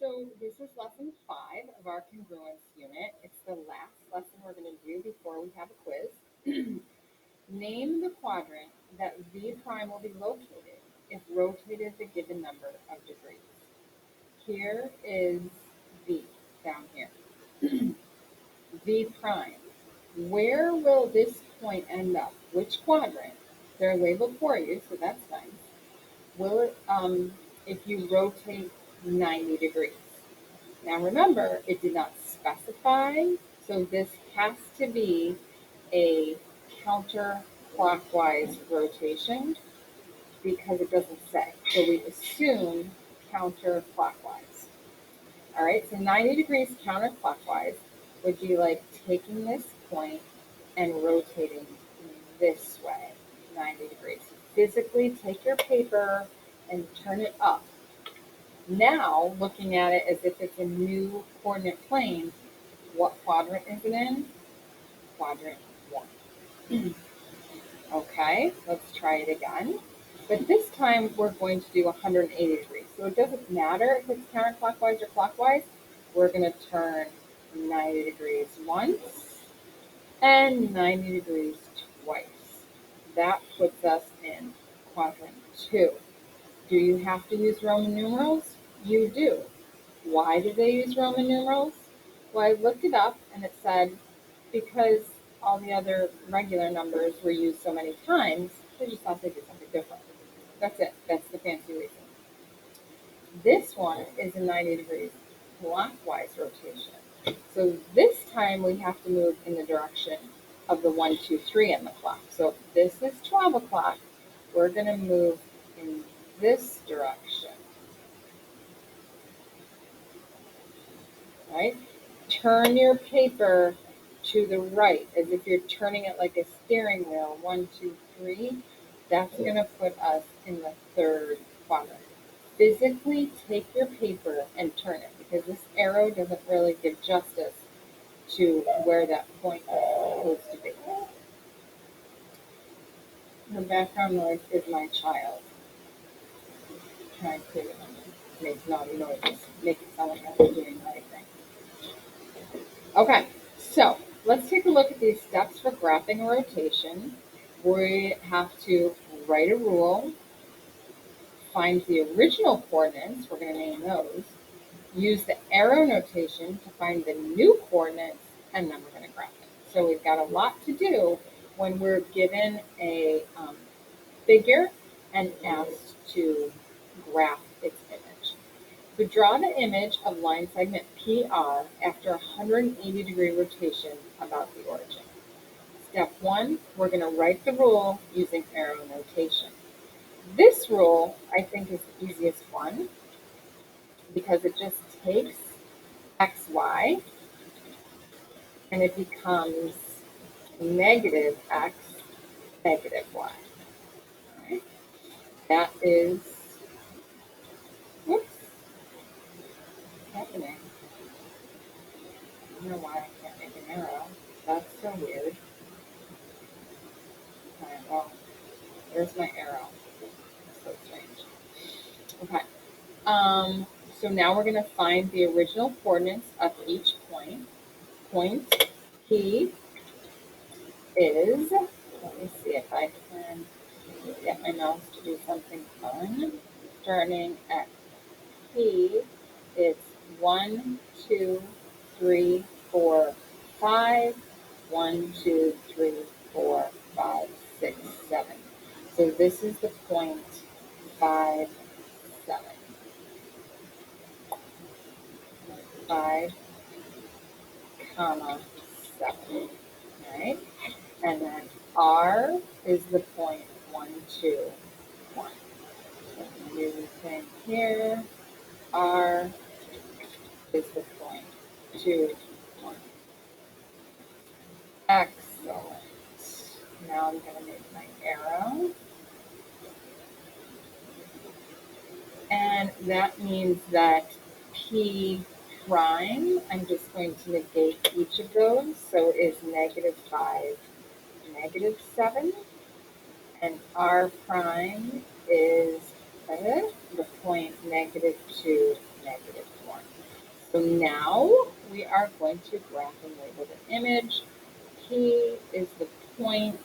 So this is lesson 5 of our congruence unit. It's the last lesson we're going to do before we have a quiz. Name the quadrant that V prime will be located if rotated the given number of degrees. Here is V down here. V prime. Where will this point end up? Which quadrant? They're labeled for you, so that's nice. Will it, if you rotate 90 degrees? Now remember, it did not specify, so this has to be a counterclockwise rotation because it doesn't say. So we assume counterclockwise. All right, so 90 degrees counterclockwise would be like taking this point and rotating this way, 90 degrees. Physically take your paper and turn it up. Now, looking at it as if it's a new coordinate plane, what quadrant is it in? Quadrant 1. Okay, let's try it again. But this time we're going to do 180 degrees. So it doesn't matter if it's counterclockwise or clockwise. We're going to turn 90 degrees once and 90 degrees twice. That puts us in quadrant 2. Do you have to use Roman numerals? You do. Why do they use Roman numerals? Well, I looked it up and it said because all the other regular numbers were used so many times, they just thought they'd do something different. That's it. That's the fancy reason. This one is a 90 degrees clockwise rotation. So this time we have to move in the direction of the 1, 2, 3 in the clock. So if this is 12 o'clock, we're going to move in this direction. Right? Turn your paper to the right as if you're turning it like a steering wheel. 1, 2, 3. That's going to put us in the third quadrant. Physically take your paper and turn it because this arrow doesn't really give justice to where that point is supposed to be. The background noise is my child trying to make naughty noises, make it sound like I'm doing the right thing. Okay, so let's take a look at these steps for graphing a rotation. We have to write a rule, find the original coordinates, we're going to name those, use the arrow notation to find the new coordinates, and then we're going to graph it. So we've got a lot to do when we're given a figure and asked to graph its image. So draw the image of line segment PR after a 180 degree rotation about the origin. Step 1, we're going to write the rule using arrow notation. This rule, I think, is the easiest one because it just takes xy and it becomes negative x, negative y. Right? That is, whoops, what's happening? I don't know why I can't make an arrow. That's so weird. Okay, well, there's my arrow. That's so strange. Okay. So now we're going to find the original coordinates of each point. Point P is, let me see if I can get my mouse to do something fun. Starting at P, it's 1, 2, 3, 4, 5. 1, 2, 3, 4, 5, 6, 7. So this is the point 5, 7. 5, comma, 7. Right? And then R is the point 1, 2, 1. So I'm going to do the same here. R is the point 2, 1. Excellent. Now I'm going to make my arrow. And that means that P prime, I'm just going to negate each of those. So it is negative 5, negative 7. And R prime is the point negative 2, negative 1. So now we are going to graph and label the image. P is the point.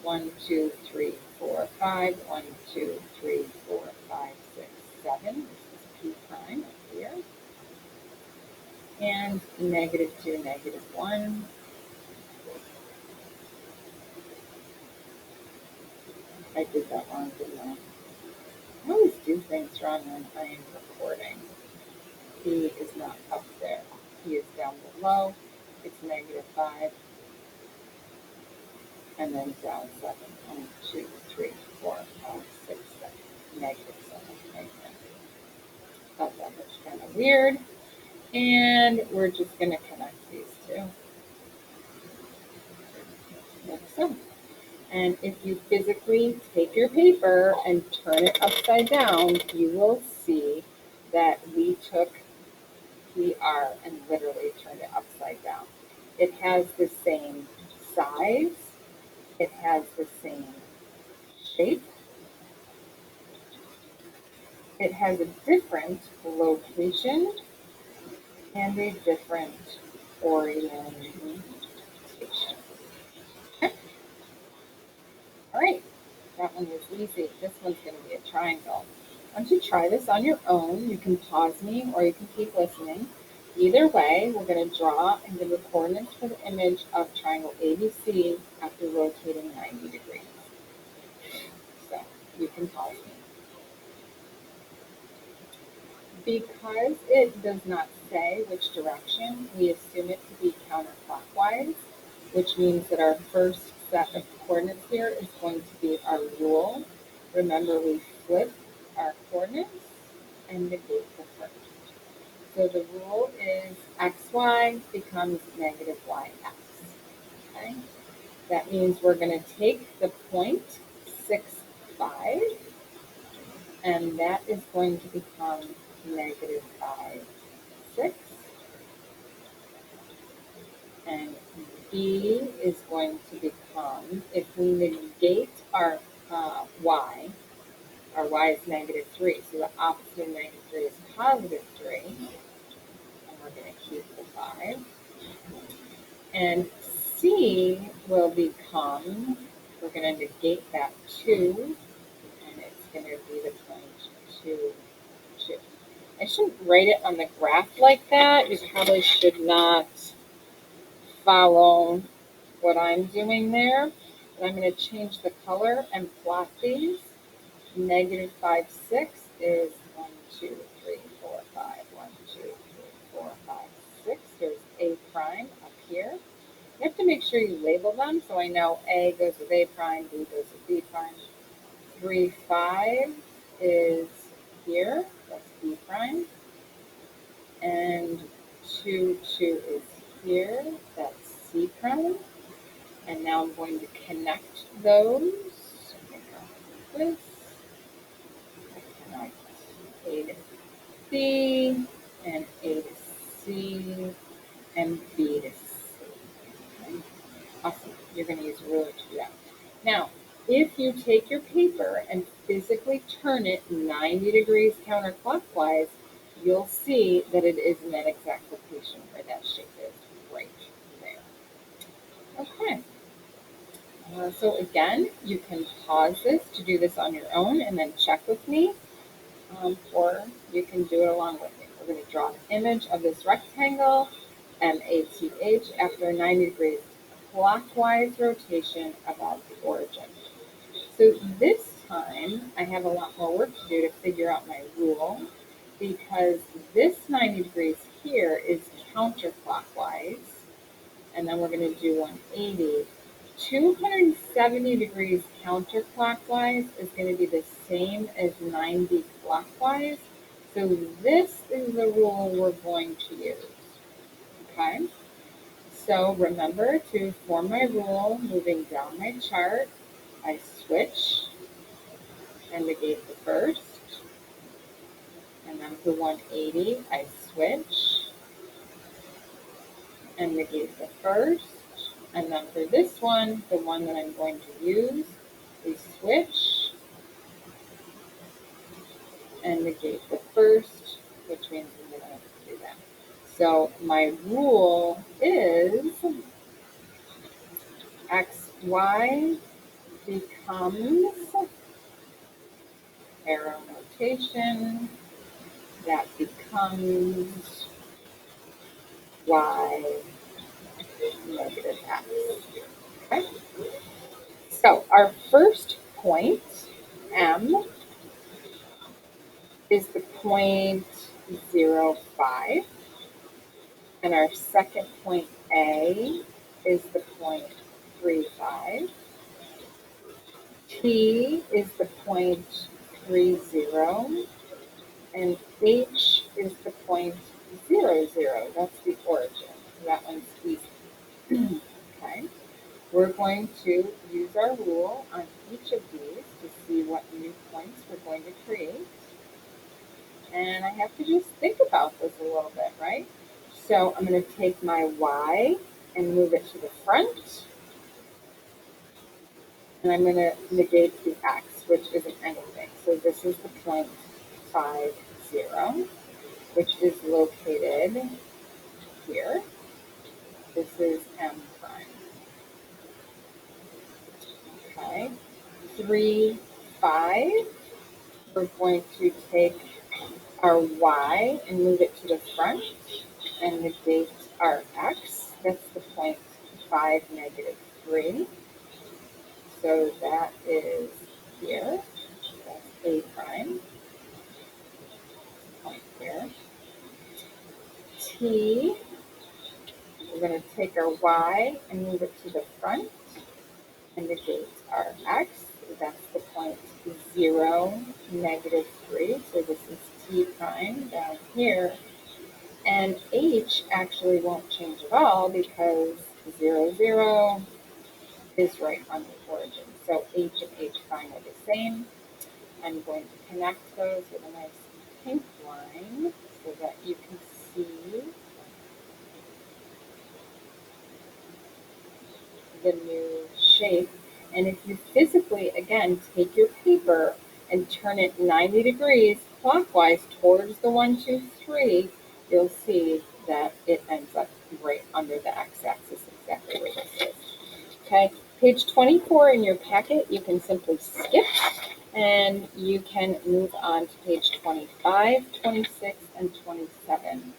1, 2, 3, 4, 5. 1, 2, 3, 4, 5, 6, 7. This is P prime up here. And -2, -1. I did that wrong, didn't I? I always do things wrong when I am recording. P is not up there. P is down below. It's -5. And then down 7. 1, 2, 3, 4, 5, 6, 7. -7 right there. Thought that was kind of weird. And we're just going to connect these two. Like so. And if you physically take your paper and turn it upside down, you will see that we took PR and literally turned it upside down. It has the same size. It has the same shape. It has a different location and a different orientation. Okay. All right, that one was easy. This one's going to be a triangle. Once you try this on your own, you can pause me or you can keep listening. Either way, we're going to draw and give the coordinates for the image of triangle ABC after rotating 90 degrees. So you can pause me. Because it does not say which direction, we assume it to be counterclockwise, which means that our first set of coordinates here is going to be our rule. Remember, we flip our coordinates and negate the first. So the rule is xy becomes -yx. Okay? That means we're going to take the point 6, 5, and that is going to become -5, 6. And B is going to become, if we negate our y, our y is -3, so the opposite of -3 is +3, and we're going to keep the 5. And C will become, we're going to negate that 2, and it's going to be the point 2, 2. I shouldn't write it on the graph like that. You probably should not follow what I'm doing there. But I'm going to change the color and plot these. -5, 6 is 1, 2, 3, 4, 5. 1, 2, 3, 4, 5, 6. There's A prime up here. You have to make sure you label them so I know A goes with A prime, B goes with B prime. 3, 5 is here. That's B prime. And 2, 2 is here. That's C prime. And now I'm going to connect those. So I'm going to go like this. Connect A to B, and A to C, and B to C. Okay. Awesome. You're going to use a ruler to do that. Now, if you take your paper and physically turn it 90 degrees counterclockwise, you'll see that it is in that exact location where that shape is, right there. Okay. So again, you can pause this to do this on your own and then check with me, or you can do it along with me. We're going to draw an image of this rectangle, MATH, after a 90 degrees clockwise rotation about the origin. So this time, I have a lot more work to do to figure out my rule, because this 90 degrees here is counterclockwise, and then we're going to do 180. 270 degrees counterclockwise is going to be the same as 90 clockwise. So this is the rule we're going to use. Okay? So remember to form my rule, moving down my chart, I switch and negate the first. And then for 180, I switch and negate the first. And then for this one, the one that I'm going to use, we switch and negate the first. which means I'm going to do that. So my rule is xy becomes arrow notation that becomes y negative x. Okay? So our first point, M, is the point 0, 5. And our second point, A, is the point 3, 5. T is the point 3, 0. And H is the point 0, 0. That's the origin. So that one's easy. Okay. We're going to use our rule on each of these to see what new points we're going to create. And I have to just think about this a little bit, right? So I'm going to take my y and move it to the front. And I'm going to negate the x, which isn't anything. So this is the point 5, 0, which is located here. This is M prime. Okay. 3, 5. We're going to take our y and move it to the front and negate our x. That's the point 5, negative 3. So that is here. That's A prime. Point here. T, we're going to take our y and move it to the front and negate our x. That's the point 0, negative 3. So this is T prime down here. And H actually won't change at all because 0, 0 is right on the origin. So H and H prime are the same. I'm going to connect those with a nice pink line so that you can see the new shape. And if you physically, again, take your paper and turn it 90 degrees clockwise towards the 1, 2, 3, you'll see that it ends up right under the x-axis, exactly where this is. Okay, page 24 in your packet, you can simply skip and you can move on to page 25, 26, and 27.